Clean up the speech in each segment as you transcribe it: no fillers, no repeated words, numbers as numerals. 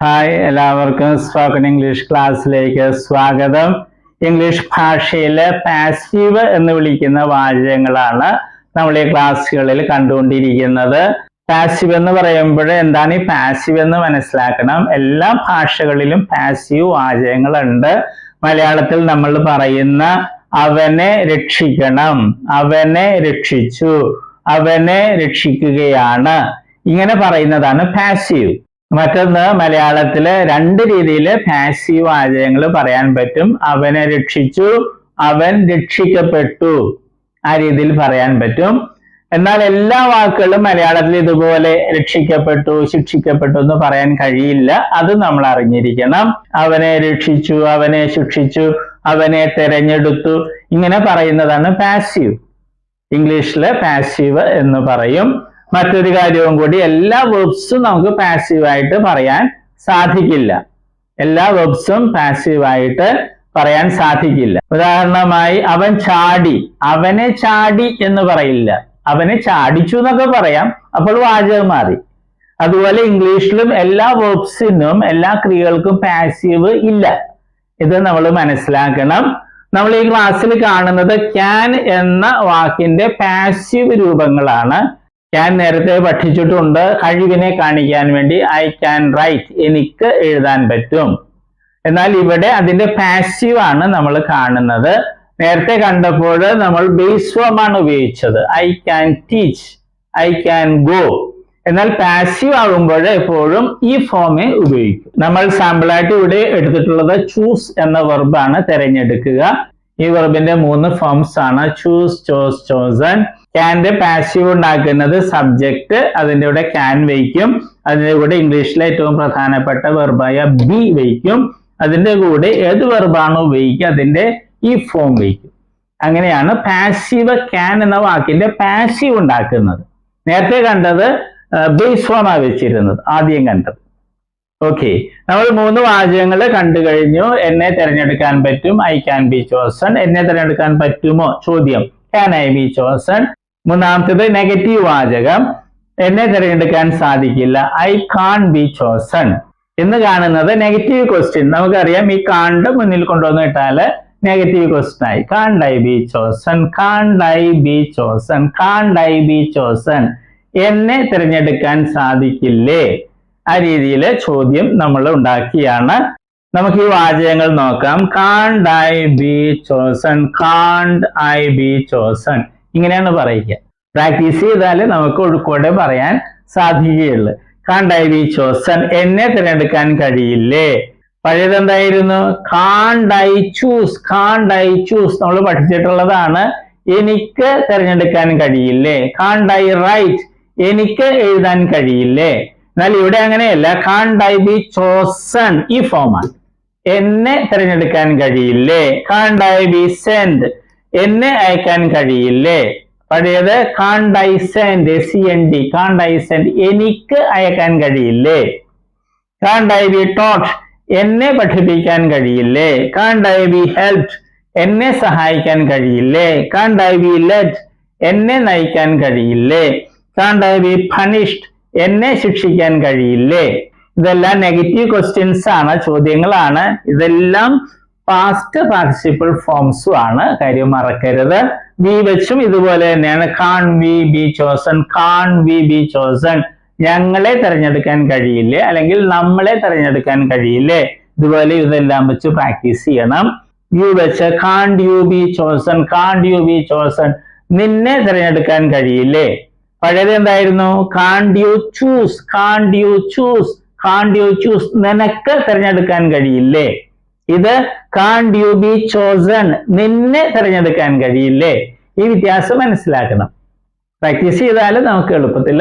Hi, എല്ലാവർക്കും spoken English ക്ലാസ്സിലേക്ക് സ്വാഗതം. ഇംഗ്ലീഷ് ഭാഷയിലെ പാസീവ് എന്ന് വിളിക്കുന്ന വാചകങ്ങളാണ് നമ്മൾ ഈ ക്ലാസ്സുകളിൽ കണ്ടുകൊണ്ടിരിക്കുന്നത്. പാസീവ് എന്ന് പറയുമ്പോൾ എന്താണ് ഈ പാസീവ് എന്ന് മനസ്സിലാക്കണം. എല്ലാ ഭാഷകളിലും പാസീവ് വാചകങ്ങളുണ്ട്. മലയാളത്തിൽ നമ്മൾ പറയുന്ന അവനെ രക്ഷിക്കണം, അവനെ രക്ഷിച്ചു, അവനെ രക്ഷിക്കുകയാണ്, ഇങ്ങനെ പറയുന്നതാണ് പാസീവ്. മറ്റൊന്ന്, മലയാളത്തില് രണ്ട് രീതിയിൽ പാസീവ് വാചകങ്ങൾ പറയാൻ പറ്റും. അവനെ രക്ഷിച്ചു, അവൻ രക്ഷിക്കപ്പെട്ടു, ആ രീതിയിൽ പറയാൻ പറ്റും. എന്നാൽ എല്ലാ വാക്കുകളും മലയാളത്തിൽ ഇതുപോലെ രക്ഷിക്കപ്പെട്ടു, ശിക്ഷിക്കപ്പെട്ടു എന്ന് പറയാൻ കഴിയില്ല. അത് നമ്മൾ അറിഞ്ഞിരിക്കണം. അവനെ രക്ഷിച്ചു, അവനെ ശിക്ഷിച്ചു, അവനെ തെരഞ്ഞെടുത്തു, ഇങ്ങനെ പറയുന്നതാണ് പാസീവ്. ഇംഗ്ലീഷില് പാസീവ് എന്ന് പറയും. മറ്റൊരു കാര്യവും കൂടി, എല്ലാ വെർബ്സും നമുക്ക് പാസീവായിട്ട് പറയാൻ സാധിക്കില്ല. എല്ലാ വെർബ്സും പാസീവായിട്ട് പറയാൻ സാധിക്കില്ല. ഉദാഹരണമായി, അവൻ ചാടി, അവനെ ചാടി എന്ന് പറയില്ല. അവനെ ചാടിച്ചു എന്നൊക്കെ പറയാം, അപ്പോൾ വാചകം മാറി. അതുപോലെ ഇംഗ്ലീഷിലും എല്ലാ വെർബ്സിനും, എല്ലാ ക്രിയകൾക്കും പാസീവ് ഇല്ല. ഇത് നമ്മൾ മനസ്സിലാക്കണം. നമ്മൾ ഈ ക്ലാസ്സിൽ കാണുന്നത് ക്യാൻ എന്ന വാക്കിന്റെ പാസീവ് രൂപങ്ങളാണ്. ഞാൻ നേരത്തെ പഠിച്ചിട്ടുണ്ട്. കഴിവിനെ കാണിക്കാൻ വേണ്ടി ഐ ക്യാൻ റൈറ്റ്, എനിക്ക് എഴുതാൻ പറ്റും. എന്നാൽ ഇവിടെ അതിന്റെ പാസീവ് ആണ് നമ്മൾ കാണുന്നത്. നേരത്തെ കണ്ടപ്പോൾ നമ്മൾ ബേസ് ഫോം ആണ് ഉപയോഗിച്ചത്. I can teach, I can go. എന്നാൽ പാസീവ് ആകുമ്പോൾ എപ്പോഴും ഈ ഫോമേ ഉപയോഗിക്കും. നമ്മൾ സാമ്പിളായിട്ട് ഇവിടെ എടുത്തിട്ടുള്ളത് ചൂസ് എന്ന വെർബാണ്, തെരഞ്ഞെടുക്കുക. ഈ വെർബിന്റെ 3 ഫോംസ് ആണ്: ചൂസ്, ചോസ്, ചോസൺ. ക്യാന്റെ പാസീവ് ഉണ്ടാക്കുന്നത് സബ്ജക്റ്റ്, അതിൻ്റെ കൂടെ ക്യാൻ വയ്ക്കും. അതിൻ്റെ കൂടെ ഇംഗ്ലീഷിലെ ഏറ്റവും പ്രധാനപ്പെട്ട വെർബായ ബി വയ്ക്കും. അതിൻ്റെ കൂടെ ഏത് വെർബാണോ ഉപയോഗിക്കുക അതിൻ്റെ ഈ ഫോം വയ്ക്കും. അങ്ങനെയാണ് പാസീവ് ക്യാൻ എന്ന വാക്കിന്റെ പാസീവ് ഉണ്ടാക്കുന്നത്. നേരത്തെ കണ്ടത് ബേസ് ഫോമാണ് വെച്ചിരുന്നത്, ആദ്യം കണ്ടത്. ഓക്കെ, നമ്മൾ 3 വാചകങ്ങൾ കണ്ടു കഴിഞ്ഞു. എന്നെ തിരഞ്ഞെടുക്കാൻ പറ്റും, ഐ ക്യാൻ ബി ചോസൺ. എന്നെ തിരഞ്ഞെടുക്കാൻ പറ്റുമോ ചോദ്യം, ക്യാൻ ഐ ബി ചോസൺ. മൂന്നാമത്തേത് നെഗറ്റീവ് വാചകം, എന്നെ തിരഞ്ഞെടുക്കാൻ സാധിക്കില്ല, ഐ കാൺ ബി ചോസൺ. എന്ന് കാണുന്നത് നെഗറ്റീവ് ക്വസ്റ്റ്യൻ. നമുക്കറിയാം, ഈ കാണ്ട് മുന്നിൽ കൊണ്ടുവന്ന് ഇട്ടാല് നെഗറ്റീവ് ക്വസ്റ്റ്യൻ ആയി. കാണ്ട് ഐ ബി ചോസൺ, കാണ്ട് ഐ ബി ചോസൺ, കാണ്ട് ഐ ബി ചോസൺ. എന്നെ തിരഞ്ഞെടുക്കാൻ സാധിക്കില്ലേ, ആ രീതിയിൽ ചോദ്യം നമ്മൾ ഉണ്ടാക്കിയാണ്. നമുക്ക് ഈ വാചകങ്ങൾ നോക്കാം. കാണ്ട് ഐ ബി ചോസൺ, കാണ്ട് ഐ ബി ചോസൺ, ഇങ്ങനെയാണ് പറയുക. പ്രാക്ടീസ് ചെയ്താൽ നമുക്ക് ഒഴുക്കോടെ പറയാൻ സാധിക്കുകയുള്ളു. കാണ്ട് ഐ ബി ചോസൺ, എന്നെ തിരഞ്ഞെടുക്കാൻ കഴിയില്ലേ. പഴയത് എന്തായിരുന്നു? കാണ്ട് ഐ ചൂസ്, കാണ്ട് ഐ ചൂസ് നമ്മൾ പഠിച്ചിട്ടുള്ളതാണ്. എനിക്ക് തിരഞ്ഞെടുക്കാൻ കഴിയില്ലേ. കാണ്ട് ഐ റൈറ്റ്, എനിക്ക് എഴുതാൻ കഴിയില്ലേ. എന്നാൽ ഇവിടെ അങ്ങനെയല്ല. കാണ്ട് ഐ ബി ചോസൺ, ഈ ഫോമാണ്. എന്നെ തിരഞ്ഞെടുക്കാൻ കഴിയില്ലേ. കാണ്ട് ഐ ബി സെൻഡ്, എന്നെ അയക്കാൻ കഴിയില്ലേ. പഴയത് കാണ്ട് ഐ സെൻഡ്, SEND, കാണ്ട് ഐ സെൻഡ്, എനിക്ക് അയക്കാൻ കഴിയില്ലേ. കാണ്ട് ഐ ബി ടോട്ട്, എന്നെ പഠിപ്പിക്കാൻ കഴിയില്ലേ. കാണ്ട് ഐ ബി ഹെൽപ്ഡ്, എന്നെ സഹായിക്കാൻ കഴിയില്ലേ. കാണ്ട് ഐ ബി ലെഡ്, എന്നെ നയിക്കാൻ കഴിയില്ലേ. കാണ്ട് ഐ ബി പണിഷ്ഡ്, എന്നെ ശിക്ഷിക്കാൻ കഴിയില്ലേ. ഇതെല്ലാം നെഗറ്റീവ് ക്വസ്റ്റ്യൻസ് ആണ്, ചോദ്യങ്ങളാണ്. ഇതെല്ലാം പാസ്റ്റ് പാർട്ടിസിപ്പിൾ ഫോംസും ആണ്, കാര്യം മറക്കരുത്. ബി വെച്ചും ഇതുപോലെ തന്നെയാണ്. Can we be chosen, can we be chosen, ഞങ്ങളെ തിരഞ്ഞെടുക്കാൻ കഴിയില്ലേ, അല്ലെങ്കിൽ നമ്മളെ തിരഞ്ഞെടുക്കാൻ കഴിയില്ലേ. ഇതുപോലെ ഇതെല്ലാം വെച്ച് പ്രാക്ടീസ് ചെയ്യണം. യു വെച്ച് കാണ്ട് യു ബി ചോസൺ, കാണ്ട് യു ബി ചോസൺ, നിന്നെ തിരഞ്ഞെടുക്കാൻ കഴിയില്ലേ. പഴയത് എന്തായിരുന്നു? കാണ്ട് യു ചൂസ്, കാണ്ട് യു ചൂസ്, കാണ്ട് യു ചൂസ്, നിനക്ക് തിരഞ്ഞെടുക്കാൻ കഴിയില്ലേ. ഇത് കാണ്ട് യു ബി ചോസൺ, നിന്നെ തിരഞ്ഞെടുക്കാൻ കഴിയില്ലേ. ഈ വ്യത്യാസം മനസ്സിലാക്കണം. പ്രാക്ടീസ് ചെയ്താൽ നമുക്ക് എളുപ്പത്തിൽ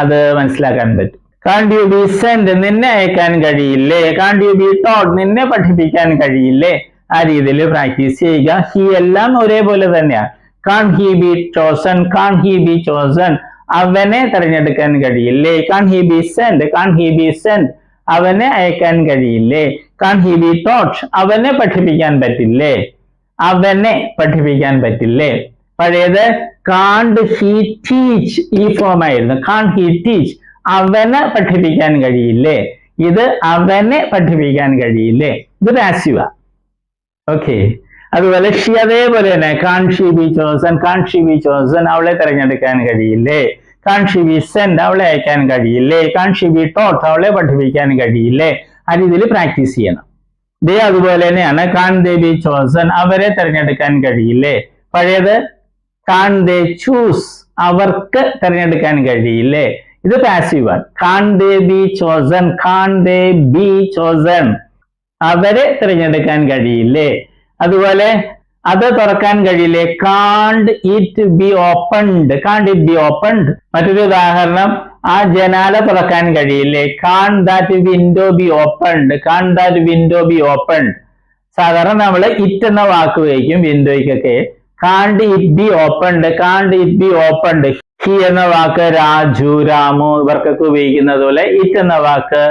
അത് മനസ്സിലാക്കാൻ പറ്റും. കാണ്ട് യു ബി സെൻഡ്, നിന്നെ അയക്കാൻ കഴിയില്ലേ. കാണ്ട് യു ബി ടോട്ട്, നിന്നെ പഠിപ്പിക്കാൻ കഴിയില്ലേ. ആ രീതിയിൽ പ്രാക്ടീസ് ചെയ്യുക. ഹി എല്ലാം ഒരേപോലെ തന്നെയാണ്. Can he be chosen, can he be chosen, അവനെ തിരഞ്ഞെടുക്കാൻ കഴിയില്ലേ. Can he be send, can he be send, അവനെ അയക്കാൻ കഴിയില്ലേ. കാൺ ഹി ബി ടോട്ട്, അവനെ പഠിപ്പിക്കാൻ പറ്റില്ലേ. അവനെ പഠിപ്പിക്കാൻ പറ്റില്ലേ. പഴയത് കാണ്ട് ഹി ടീച്ച്, ഈ ഫോം ആയിരുന്നു. കാൺ ഹി ടീച്ച്, അവനെ പഠിപ്പിക്കാൻ കഴിയില്ലേ. ഇത് അവനെ പഠിപ്പിക്കാൻ കഴിയില്ലേ, ഇത് പാസീവാ. ഓക്കെ, അതുപോലെ ഷി അതേപോലെ തന്നെ കാൺ ഷി ബി ചോസൻ, കാൺ ഷി ബി ചോസൻ അവളെ തിരഞ്ഞെടുക്കാൻ കഴിയില്ലേ, കാൺ ഷി ബി സെൻഡ് അവളെ അയക്കാൻ കഴിയില്ലേ, കാൺ ഷി ബി ടോട്ട് അവളെ പഠിപ്പിക്കാൻ കഴിയില്ലേ. ആ രീതിയിൽ പ്രാക്ടീസ് ചെയ്യണം. ദേ അതുപോലെ തന്നെയാണ് കാൺ ദേ ബി ചോസൻ അവരെ തിരഞ്ഞെടുക്കാൻ കഴിയില്ലേ. പഴയത് കാൺ ദേ ചൂസ് അവർക്ക് തിരഞ്ഞെടുക്കാൻ കഴിയില്ലേ, ഇത് പാസീവാണ്. Can they be chosen, can they be chosen അവരെ തിരഞ്ഞെടുക്കാൻ കഴിയില്ലേ. അതുപോലെ അത് തുറക്കാൻ കഴിയില്ലേ, can't it be opened, can't it be opened. മറ്റൊരു ഉദാഹരണം, ആ ജനാല തുറക്കാൻ കഴിയില്ലേ, can that window be opened, can that window be opened. സാധാരണ നമ്മൾ ഇറ്റ് എന്ന വാക്ക് ഉപയോഗിക്കും വിൻഡോയ്ക്കൊക്കെ. Can't it be opened, can't it be opened. He എന്ന വാക്ക് രാജു, രാമു ഇവർക്കൊക്കെ ഉപയോഗിക്കുന്നത് പോലെ ഇറ്റ് എന്ന വാക്ക്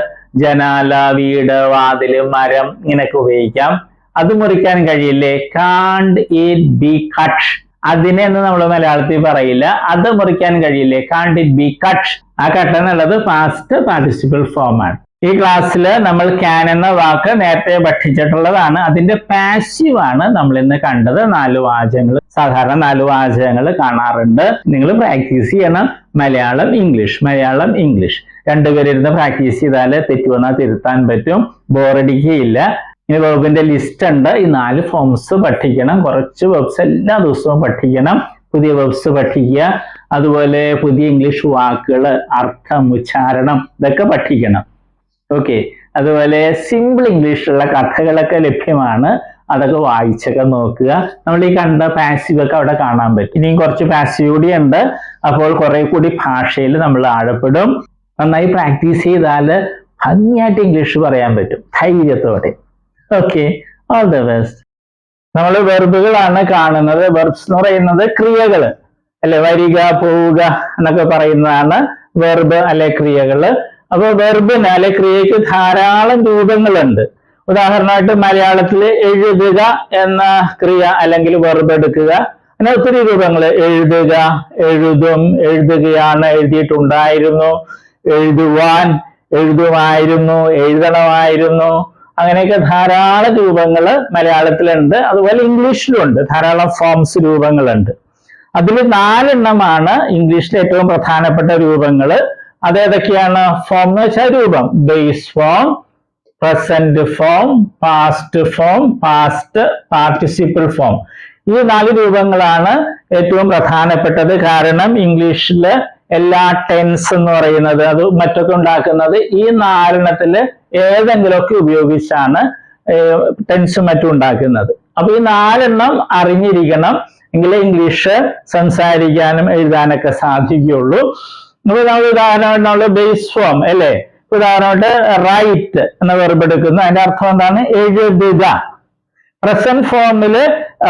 ജനാല, വീട്, വാതില്, മരം ഇങ്ങനെയൊക്കെ ഉപയോഗിക്കാം. അത് മുറിക്കാൻ കഴിയില്ലേ, കാണ്ട് ഇറ്റ് ബി കട്ട്. അതിനെ എന്ന് നമ്മൾ മലയാളത്തിൽ പറയില്ല, അത് മുറിക്കാൻ കഴിയില്ലേ, കാണ്ട് ഇറ്റ് ബി കട്ട്. ആ കട്ട് എന്നുള്ളത് പാസ്റ്റ് പാർട്ടിസിപ്പിൾ ഫോം ആണ്. ഈ ക്ലാസ്സിൽ നമ്മൾ ക്യാൻ എന്ന വാക്ക് നേരത്തെ പഠിച്ചിട്ടുള്ളതാണ്. അതിന്റെ പാസീവ് ആണ് നമ്മൾ ഇന്ന് കണ്ടത്. 4 വാചകങ്ങൾ, സാധാരണ 4 വാചകങ്ങൾ കാണാറുണ്ട്. നിങ്ങൾ പ്രാക്ടീസ് ചെയ്യണം. മലയാളം ഇംഗ്ലീഷ്, മലയാളം ഇംഗ്ലീഷ് രണ്ടുപേരിരുന്ന് പ്രാക്ടീസ് ചെയ്താൽ തെറ്റുവന്നാൽ തിരുത്താൻ പറ്റും, ബോറടിക്കുകയില്ല. ഇനി വെർബിന്റെ ലിസ്റ്റ് ഉണ്ട്. ഈ 4 ഫോംസ് പഠിക്കണം. കുറച്ച് വെർബ്സ് എല്ലാ ദിവസവും പഠിക്കണം. പുതിയ വെർബ്സ് പഠിക്കുക. അതുപോലെ പുതിയ ഇംഗ്ലീഷ് വാക്കുകൾ, അർത്ഥം, ഉച്ചാരണം ഇതൊക്കെ പഠിക്കണം. ഓക്കെ, അതുപോലെ സിമ്പിൾ ഇംഗ്ലീഷിലുള്ള കഥകളൊക്കെ ലഭ്യമാണ്. അതൊക്കെ വായിച്ചൊക്കെ നോക്കുക. നമ്മൾ ഈ കണ്ട പാസീവ് ഒക്കെ അവിടെ കാണാൻ പറ്റും. ഇനിയും കുറച്ച് പാസീവ് കൂടി ഉണ്ട്. അപ്പോൾ കുറെ കൂടി ഭാഷയിൽ നമ്മൾ ആഴപ്പെടും. നന്നായി പ്രാക്ടീസ് ചെയ്താൽ ഭംഗിയായിട്ട് ഇംഗ്ലീഷ് പറയാൻ പറ്റും ധൈര്യത്തോടെ. Okay, all the best. നമ്മൾ വെർബുകളാണ് കാണുന്നത്. വെർബ്സ് എന്ന് പറയുന്നത് ക്രിയകൾ അല്ലെ, വരിക, പോവുക എന്നൊക്കെ പറയുന്നതാണ് വെർബ് അല്ലെ ക്രിയകള്. അപ്പൊ വെർബിന് അല്ലെ ക്രിയയ്ക്ക് ധാരാളം രൂപങ്ങളുണ്ട്. ഉദാഹരണമായിട്ട് മലയാളത്തിൽ എഴുതുക എന്ന ക്രിയ അല്ലെങ്കിൽ വെർബ് എടുക്കുക, അങ്ങനെ ഒത്തിരി രൂപങ്ങൾ. എഴുതുക, എഴുതും, എഴുതുകയാണ്, എഴുതിയിട്ടുണ്ടായിരുന്നു, എഴുതുവാൻ, എഴുതുമായിരുന്നു, എഴുതണമായിരുന്നു, അങ്ങനെയൊക്കെ ധാരാളം രൂപങ്ങൾ മലയാളത്തിലുണ്ട്. അതുപോലെ ഇംഗ്ലീഷിലുണ്ട് ധാരാളം ഫോംസ്, രൂപങ്ങളുണ്ട്. അതിൽ 4 എണ്ണമാണ് ഇംഗ്ലീഷിലെ ഏറ്റവും പ്രധാനപ്പെട്ട രൂപങ്ങൾ. അതേതൊക്കെയാണ്? ഫോം എന്ന് വെച്ചാൽ രൂപം. Base form, present form, past form, past participle form. ഈ 4 രൂപങ്ങളാണ് ഏറ്റവും പ്രധാനപ്പെട്ടത്. കാരണം ഇംഗ്ലീഷില് എല്ലാ ടെൻസ് എന്ന് പറയുന്നത് അത് മറ്റൊക്കെ ഉണ്ടാക്കുന്നത് ഈ 4 എണ്ണത്തില് ഏതെങ്കിലുമൊക്കെ ഉപയോഗിച്ചാണ് ടെൻസും മറ്റും ഉണ്ടാക്കുന്നത്. അപ്പൊ ഈ 4 എണ്ണം അറിഞ്ഞിരിക്കണം, എങ്കിലേ ഇംഗ്ലീഷ് സംസാരിക്കാനും എഴുതാനൊക്കെ സാധിക്കുകയുള്ളൂ. അപ്പൊ നമ്മൾ ഉദാഹരണമായിട്ട് നമ്മൾ ബേസ് ഫോം അല്ലെ, ഉദാഹരണമായിട്ട് റൈറ്റ് എന്ന വെർബ് എടുക്കുന്നു. അതിന്റെ അർത്ഥം എന്താണ്? എഴുതുക. പ്രസന്റ് ഫോമില്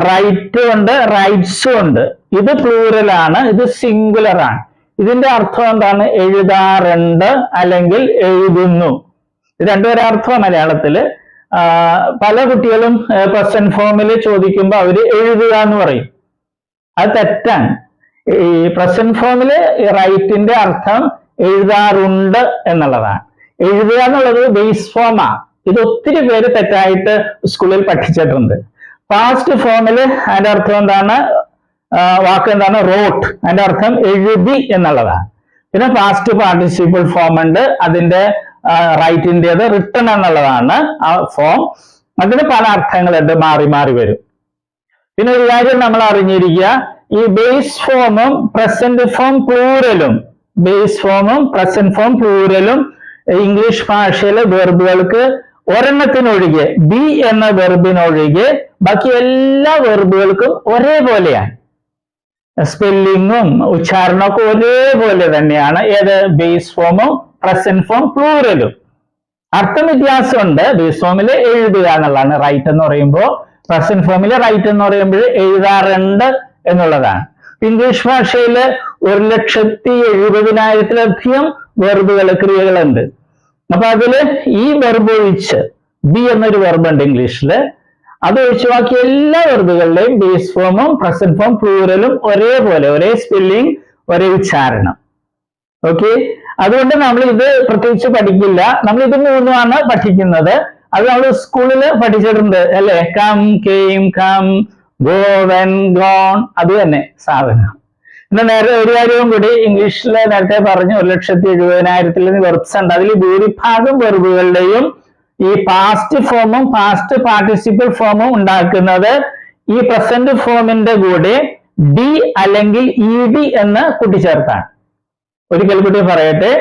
റൈറ്റ് ഉണ്ട്, റൈറ്റ്സും ഉണ്ട്. ഇത് പ്ലൂറലാണ്, ഇത് സിംഗുലർ ആണ്. ഇതിന്റെ അർത്ഥം എന്താണ്? എഴുതാറുണ്ട് അല്ലെങ്കിൽ എഴുതുന്നു. ഇത് രണ്ടുപേരെ അർത്ഥം മലയാളത്തില്. പല കുട്ടികളും പ്രസന്റ് ഫോമില് ചോദിക്കുമ്പോൾ അവര് എഴുതുക എന്ന് പറയും. അത് തെറ്റാണ്. ഈ പ്രസന്റ് ഫോമില് റൈറ്റിന്റെ അർത്ഥം എഴുതാറുണ്ട് എന്നുള്ളതാണ്. എഴുതുക എന്നുള്ളത് ബേസ് ഫോമാ. ഇത് ഒത്തിരി പേര് തെറ്റായിട്ട് സ്കൂളിൽ പഠിച്ചിട്ടുണ്ട്. പാസ്റ്റ് ഫോമില് അതിന്റെ അർത്ഥം എന്താണ്? വാക്ക് എന്താണ്? റോട്ട്. അതിന്റെ അർത്ഥം എഴുതി എന്നുള്ളതാണ്. പിന്നെ പാസ്റ്റ് പാർട്ടിസിപ്പിൾ ഫോം ഉണ്ട്, അതിന്റെ റൈറ്റിൻ്റെത് റിട്ടൺ എന്നുള്ളതാണ് ആ ഫോം. അതിന് പല അർത്ഥങ്ങളുണ്ട്, മാറി മാറി വരും. പിന്നെ ഒരു കാര്യം നമ്മൾ അറിഞ്ഞിരിക്കുക, ഈ ബേസ് ഫോമും പ്രസന്റ് ഫോം പ്ലൂറലും, ബേസ് ഫോമും പ്രസന്റ് ഫോം പ്ലൂറലും ഇംഗ്ലീഷ് ഭാഷയിലെ വെർബുകൾക്ക് ഒരെണ്ണത്തിനൊഴികെ, ബി എന്ന വെർബിനൊഴികെ ബാക്കി എല്ലാ വെർബുകൾക്കും ഒരേപോലെയാണ്. സ്പെല്ലിങ്ങും ഉച്ചാരണമൊക്കെ ഒരേപോലെ തന്നെയാണ്. ഏത്? ബേസ് ഫോമും പ്രസന്റ് ഫോം പ്ലൂറലും. അർത്ഥം വ്യത്യാസമുണ്ട്. ബേസ് ഫോമില് എഴുതുക എന്നുള്ളതാണ് റൈറ്റ് എന്ന് പറയുമ്പോൾ, പ്രസന്റ് ഫോമില് റൈറ്റ് എന്ന് പറയുമ്പോൾ എഴുതാറുണ്ട് എന്നുള്ളതാണ്. ഇംഗ്ലീഷ് ഭാഷയില് 1,70,70,000-ലധികം വെർബുകൾ, ക്രിയകളുണ്ട്. അപ്പൊ അതില് ഈ വെർബ് ഒഴിച്ച്, ബി എന്നൊരു വെർബ് ഉണ്ട് ഇംഗ്ലീഷില്, അത് ഒഴിച്ച് ബാക്കി എല്ലാ വെർബുകളുടെയും ബേസ് ഫോമും പ്രസന്റ് ഫോം പ്ലൂറലും ഒരേപോലെ, ഒരേ സ്പെല്ലിംഗ്, ഒരേ ഉച്ചാരണം. ഓക്കെ, അതുകൊണ്ട് നമ്മൾ ഇത് പ്രത്യേകിച്ച് പഠിക്കില്ല. നമ്മൾ ഇത് മൂന്നുമാണ് പഠിക്കുന്നത്. അത് നമ്മൾ സ്കൂളിൽ പഠിച്ചിട്ടുണ്ട് അല്ലെ. Come, came, come, go, went, gone, അത് തന്നെ സാധനം. പിന്നെ നേരത്തെ ഒരു കാര്യവും കൂടി, ഇംഗ്ലീഷിൽ നേരത്തെ പറഞ്ഞു 1,70,70,000 വെർബ്സ് ഉണ്ട്. അതിൽ ഭൂരിഭാഗം വെർബുകളുടെയും ഈ പാസ്റ്റ് ഫോമും പാസ്റ്റ് പാർട്ടിസിപ്പിൾ ഫോമും ഉണ്ടാക്കുന്നത് ഈ പ്രസന്റ് ഫോമിന്റെ കൂടെ ഡി അല്ലെങ്കിൽ ഇ ഡി എന്ന് കൂട്ടിച്ചേർത്താണ്. ഒരിക്കൽ കൂടി പറയട്ടെ,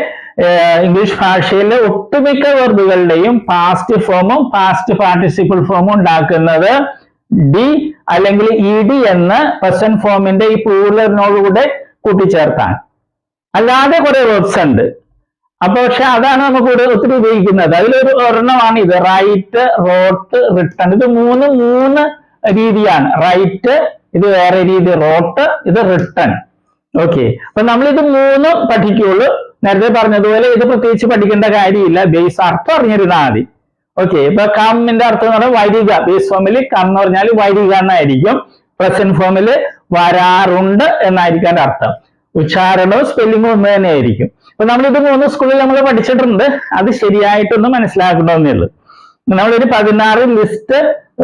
ഇംഗ്ലീഷ് ഭാഷയിലെ ഒട്ടുമിക്ക വെർബുകളുടെയും പാസ്റ്റ് ഫോമും പാസ്റ്റ് പാർട്ടിസിപ്പിൾ ഫോമും ഉണ്ടാക്കുന്നത് ഡി അല്ലെങ്കിൽ ഇ ഡി എന്ന് പ്രസന്റ് ഫോമിന്റെ ഈ പ്ലൂറലിനോടുകൂടെ കൂട്ടിച്ചേർത്താണ്. അല്ലാതെ കുറെ വേർബ്സ് ഉണ്ട്. അപ്പൊ പക്ഷെ അതാണ് നമുക്ക് ഇവിടെ ഒത്തിരി ഉപയോഗിക്കുന്നത്. അതിലൊരു ഒരെണ്ണമാണ് ഇത്, റൈറ്റ്, റോട്ട്, റിട്ടൺ. ഇത് മൂന്ന് രീതിയാണ്. റൈറ്റ്, ഇത് വേറെ രീതി, റോട്ട്, ഇത് റിട്ടൺ. ഓക്കെ, അപ്പൊ നമ്മളിത് മൂന്നും പഠിക്കുള്ളൂ. നേരത്തെ പറഞ്ഞതുപോലെ ഇത് പ്രത്യേകിച്ച് പഠിക്കേണ്ട കാര്യമില്ല, ബേസ് അർത്ഥം അറിഞ്ഞിരുന്നാൽ മതി. ഓക്കെ, ഇപ്പൊ കമ്മിന്റെ അർത്ഥം എന്ന് പറഞ്ഞാൽ വരിക. ബേസ് ഫോമിൽ കം എന്ന് പറഞ്ഞാൽ വരിക എന്നായിരിക്കും. പ്രസന്റ് ഫോമിൽ വരാറുണ്ട് എന്നായിരിക്കും അർത്ഥം. ഉച്ചാരണവും സ്പെല്ലിങ്ങും ഒന്ന് തന്നെ ആയിരിക്കും. അപ്പൊ നമ്മളിത് മൂന്ന് സ്കൂളിൽ നമ്മൾ പഠിച്ചിട്ടുണ്ട്. അത് ശരിയായിട്ടൊന്ന് മനസ്സിലാക്കണമെന്നേ ഉള്ളൂ. നമ്മളൊരു 16 ലിസ്റ്റ്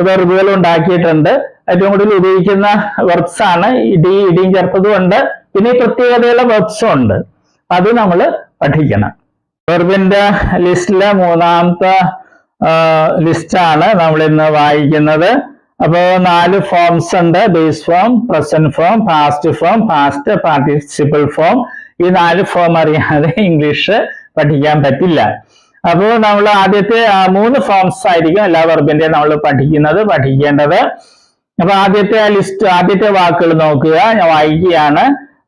വെർബുകൾ ഉണ്ടാക്കിയിട്ടുണ്ട്. ഏറ്റവും കൂടുതൽ ഉപയോഗിക്കുന്ന വെർബ്സ് ആണ്. ഇടിയും ചേർത്തതുകൊണ്ട് പിന്നെ ഈ പ്രത്യേകതയുള്ള വെർബ്സും ഉണ്ട്. അത് നമ്മൾ പഠിക്കണം. വെർബിന്റെ ലിസ്റ്റിലെ മൂന്നാമത്തെ ലിസ്റ്റാണ് നമ്മൾ ഇന്ന് വായിക്കുന്നത്. അപ്പോൾ 4 ഫോംസ് ഉണ്ട്. Base form, present form, past form, past participle form. ഈ 4 ഫോം അറിയാതെ ഇംഗ്ലീഷ് പഠിക്കാൻ പറ്റില്ല. അപ്പോൾ നമ്മൾ ആദ്യത്തെ 3 ഫോംസ് ആയിരിക്കും എല്ലാ വെർബിന്റെയും നമ്മൾ പഠിക്കേണ്ടത്. അപ്പൊ ആദ്യത്തെ വാക്കുകൾ നോക്കുക. ഞാൻ വായിക്കുകയാണ്.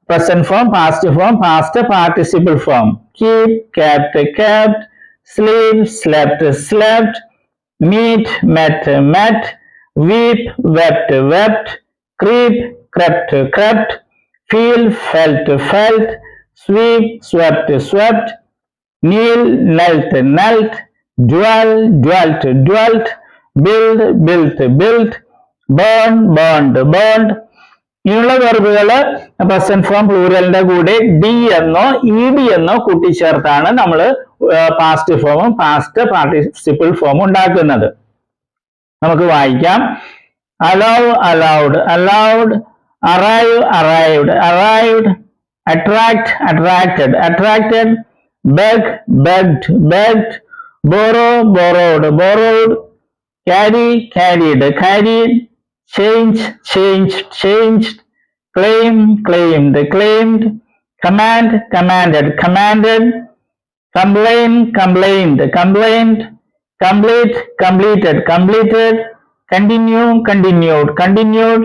Present form, past form, past participle form. Keep, kept, kept. Sleep, slept, slept. Meet, met, met. Weep, wept, wept. Creep, crept, crept. Feel, felt, felt. Sweep, swept, swept. Kneel, knelt, knelt. Dwell, dwelt, dwelt. Build, built, built. Burn, burned, burned. ഇങ്ങനെയുള്ള വെർബുകള് present form പ്ലൂറലിന്റെ കൂടെ D എന്നോ E D എന്നോ കൂട്ടിച്ചേർത്താണ് നമ്മൾ past ഫോമും past participle ഫോമും ഉണ്ടാക്കുന്നത്. നമുക്ക് വായിക്കാം. allow, allowed, allowed. Arrive, arrived, arrived. Attract, attracted, attracted. Beg, begged, begged. Borrow, borrowed, borrowed. Carry, carried, carried. Change, changed, changed. Claim, claimed, claimed. Command, commanded, commanded. Complain, complained, complained. Complete, completed, completed. Continue, continued, continued.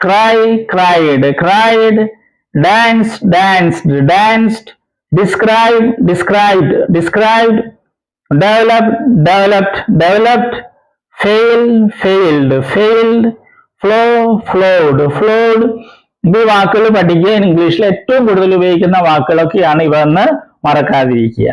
Cry, cried, cried. Dance, danced, danced. Describe, described, described. Develop, developed, developed. Fail, failed, failed. Flow, flowed, flowed. ഈ വാക്കുകൾ പഠിക്കുക. ഇംഗ്ലീഷിൽ ഏറ്റവും കൂടുതൽ ഉപയോഗിക്കുന്ന വാക്കുകളൊക്കെയാണ് ഇവ എന്ന് മറക്കാതിരിക്കുക.